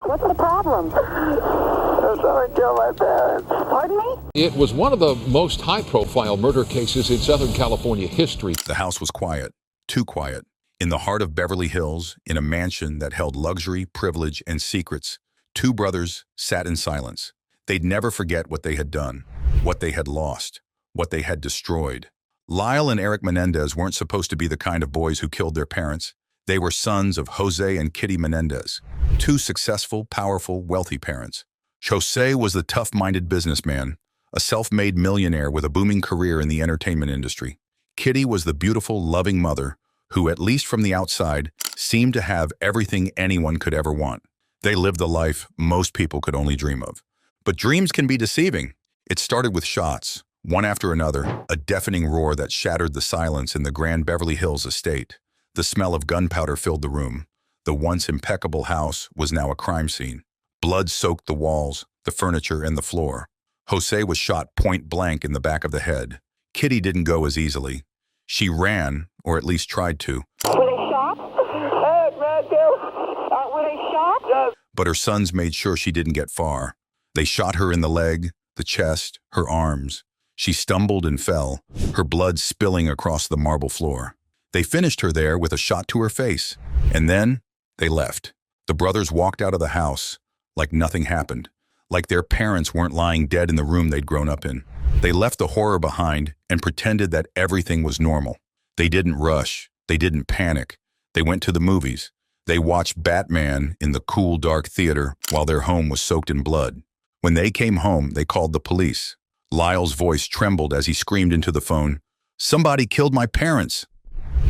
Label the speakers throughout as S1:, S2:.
S1: What's the problem? Someone killed my parents. Pardon me?
S2: It was one of the most high-profile murder cases in Southern California history.
S3: The house was quiet, too quiet. In the heart of Beverly Hills, in a mansion that held luxury, privilege, and secrets, two brothers sat in silence. They'd never forget what they had done, what they had lost, what they had destroyed. Lyle and Eric Menendez weren't supposed to be the kind of boys who killed their parents. They were sons of Jose and Kitty Menendez, two successful, powerful, wealthy parents. Jose was the tough-minded businessman, a self-made millionaire with a booming career in the entertainment industry. Kitty was the beautiful, loving mother who, at least from the outside, seemed to have everything anyone could ever want. They lived the life most people could only dream of. But dreams can be deceiving. It started with shots, one after another, a deafening roar that shattered the silence in the grand Beverly Hills estate. The smell of gunpowder filled the room. The once impeccable house was now a crime scene. Blood soaked the walls, the furniture, and the floor. Jose was shot point blank in the back of the head. Kitty didn't go as easily. She ran, or at least tried to.
S1: Were they shot? Were they shot? Yes.
S3: But her sons made sure she didn't get far. They shot her in the leg, the chest, her arms. She stumbled and fell, her blood spilling across the marble floor. They finished her there with a shot to her face. And then they left. The brothers walked out of the house like nothing happened, like their parents weren't lying dead in the room they'd grown up in. They left the horror behind and pretended that everything was normal. They didn't rush. They didn't panic. They went to the movies. They watched Batman in the cool, dark theater while their home was soaked in blood. When they came home, they called the police. Lyle's voice trembled as he screamed into the phone, "Somebody killed my parents!"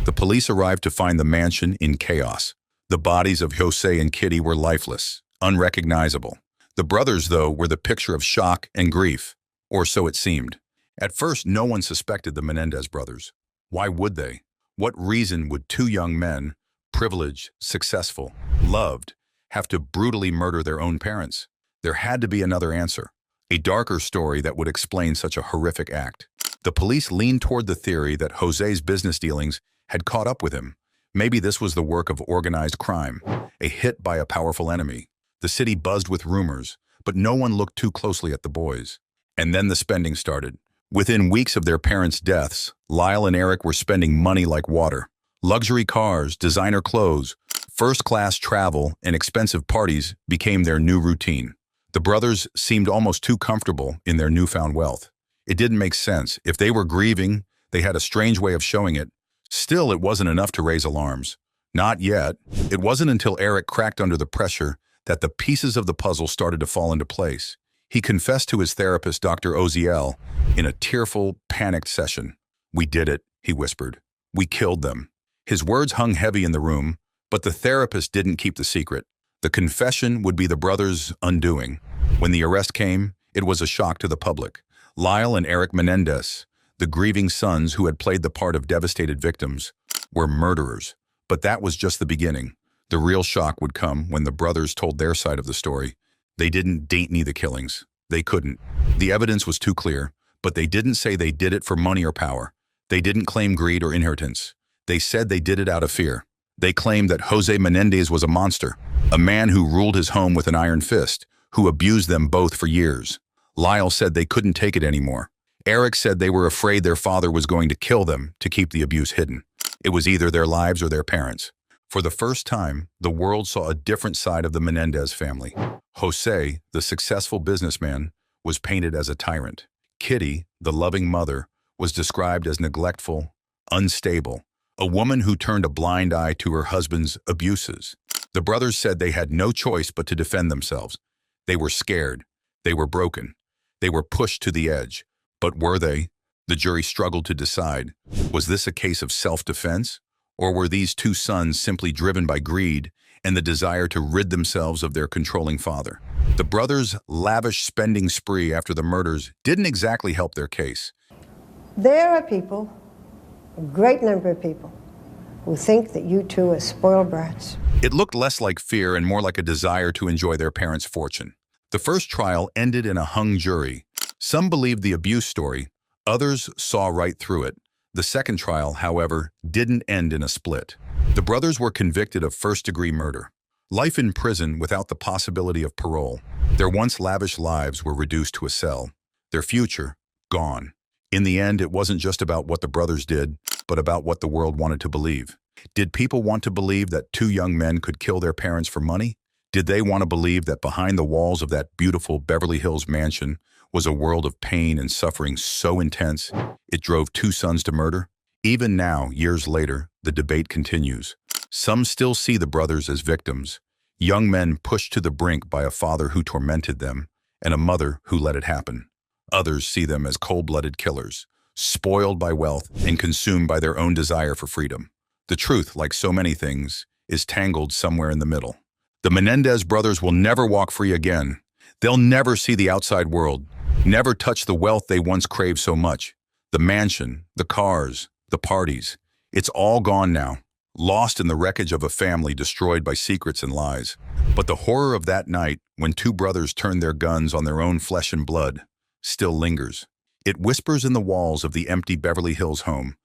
S3: The police arrived to find the mansion in chaos. The bodies of Jose and Kitty were lifeless, unrecognizable. The brothers, though, were the picture of shock and grief, or so it seemed. At first, no one suspected the Menendez brothers. Why would they? What reason would two young men, privileged, successful, loved, have to brutally murder their own parents? There had to be another answer, a darker story that would explain such a horrific act. The police leaned toward the theory that Jose's business dealings had caught up with him. Maybe this was the work of organized crime, a hit by a powerful enemy. The city buzzed with rumors, but no one looked too closely at the boys. And then the spending started. Within weeks of their parents' deaths, Lyle and Eric were spending money like water. Luxury cars, designer clothes, first-class travel, and expensive parties became their new routine. The brothers seemed almost too comfortable in their newfound wealth. It didn't make sense. If they were grieving, they had a strange way of showing it. Still, it wasn't enough to raise alarms. Not yet. It wasn't until Eric cracked under the pressure that the pieces of the puzzle started to fall into place. He confessed to his therapist, Dr. Oziel, in a tearful, panicked session. "We did it," he whispered. "We killed them." His words hung heavy in the room, but the therapist didn't keep the secret. The confession would be the brothers' undoing. When the arrest came, it was a shock to the public. Lyle and Eric Menendez, the grieving sons who had played the part of devastated victims, were murderers. But that was just the beginning. The real shock would come when the brothers told their side of the story. They didn't date the killings. They couldn't. The evidence was too clear, but they didn't say they did it for money or power. They didn't claim greed or inheritance. They said they did it out of fear. They claimed that Jose Menendez was a monster, a man who ruled his home with an iron fist, who abused them both for years. Lyle said they couldn't take it anymore. Eric said they were afraid their father was going to kill them to keep the abuse hidden. It was either their lives or their parents. For the first time, the world saw a different side of the Menendez family. Jose, the successful businessman, was painted as a tyrant. Kitty, the loving mother, was described as neglectful, unstable, a woman who turned a blind eye to her husband's abuses. The brothers said they had no choice but to defend themselves. They were scared. They were broken. They were pushed to the edge. But were they? The jury struggled to decide. Was this a case of self-defense? Or were these two sons simply driven by greed and the desire to rid themselves of their controlling father? The brothers' lavish spending spree after the murders didn't exactly help their case.
S4: There are people, a great number of people, who think that you two are spoiled brats.
S3: It looked less like fear and more like a desire to enjoy their parents' fortune. The first trial ended in a hung jury. Some believed the abuse story, others saw right through it. The second trial, however, didn't end in a split. The brothers were convicted of first-degree murder. Life in prison without the possibility of parole. Their once lavish lives were reduced to a cell. Their future, gone. In the end, it wasn't just about what the brothers did, but about what the world wanted to believe. Did people want to believe that two young men could kill their parents for money? Did they want to believe that behind the walls of that beautiful Beverly Hills mansion was a world of pain and suffering so intense it drove two sons to murder? Even now, years later, the debate continues. Some still see the brothers as victims, young men pushed to the brink by a father who tormented them and a mother who let it happen. Others see them as cold-blooded killers, spoiled by wealth and consumed by their own desire for freedom. The truth, like so many things, is tangled somewhere in the middle. The Menendez brothers will never walk free again. They'll never see the outside world, never touch the wealth they once craved so much. The mansion, the cars, the parties, it's all gone now, lost in the wreckage of a family destroyed by secrets and lies. But the horror of that night, when two brothers turned their guns on their own flesh and blood, still lingers. It whispers in the walls of the empty Beverly Hills home,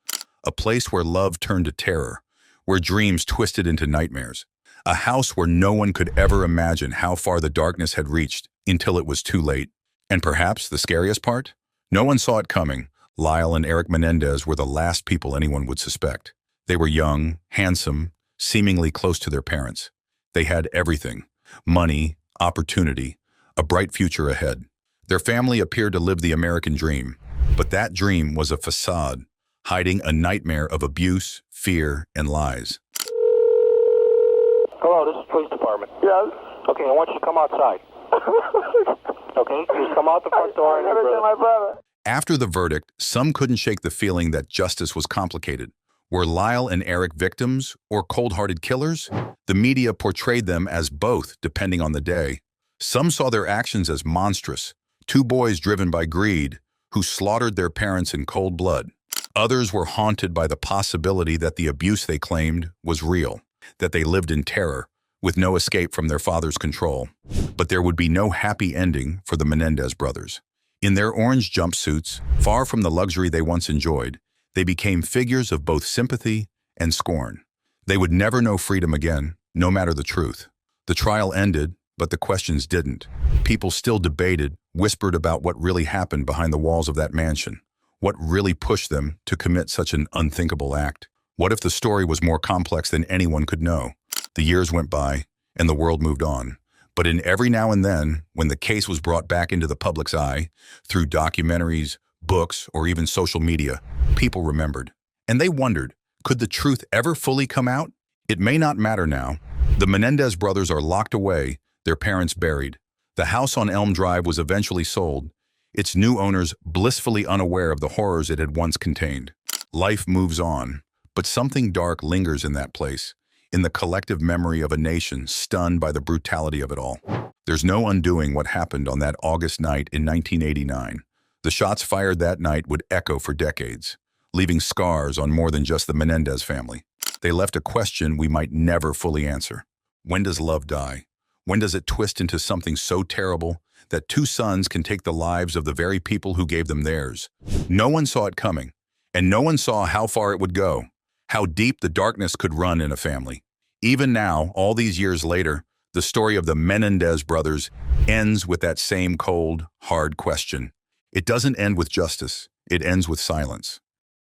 S3: a place where love turned to terror, where dreams twisted into nightmares. A house where no one could ever imagine how far the darkness had reached until it was too late. And perhaps the scariest part? No one saw it coming. Lyle and Eric Menendez were the last people anyone would suspect. They were young, handsome, seemingly close to their parents. They had everything: money, opportunity, a bright future ahead. Their family appeared to live the American dream, but that dream was a facade, hiding a nightmare of abuse, fear, and lies.
S5: Hello, this is police department.
S1: Yes.
S5: Okay, I want you to come outside. Okay, just come out the front door and
S1: I gotta get my brother.
S3: After the verdict, some couldn't shake the feeling that justice was complicated. Were Lyle and Eric victims or cold-hearted killers? The media portrayed them as both, depending on the day. Some saw their actions as monstrous, two boys driven by greed who slaughtered their parents in cold blood. Others were haunted by the possibility that the abuse they claimed was real, that they lived in terror, with no escape from their father's control. But there would be no happy ending for the Menendez brothers. In their orange jumpsuits, far from the luxury they once enjoyed, they became figures of both sympathy and scorn. They would never know freedom again, no matter the truth. The trial ended, but the questions didn't. People still debated, whispered about what really happened behind the walls of that mansion. What really pushed them to commit such an unthinkable act? What if the story was more complex than anyone could know? The years went by, and the world moved on. But in every now and then, when the case was brought back into the public's eye, through documentaries, books, or even social media, people remembered. And they wondered, could the truth ever fully come out? It may not matter now. The Menendez brothers are locked away, their parents buried. The house on Elm Drive was eventually sold, its new owners blissfully unaware of the horrors it had once contained. Life moves on, but something dark lingers in that place, in the collective memory of a nation stunned by the brutality of it all. There's no undoing what happened on that August night in 1989. The shots fired that night would echo for decades, leaving scars on more than just the Menendez family. They left a question we might never fully answer. When does love die? When does it twist into something so terrible that two sons can take the lives of the very people who gave them theirs? No one saw it coming, and no one saw how far it would go, how deep the darkness could run in a family. Even now, all these years later, the story of the Menendez brothers ends with that same cold, hard question. It doesn't end with justice. It ends with silence.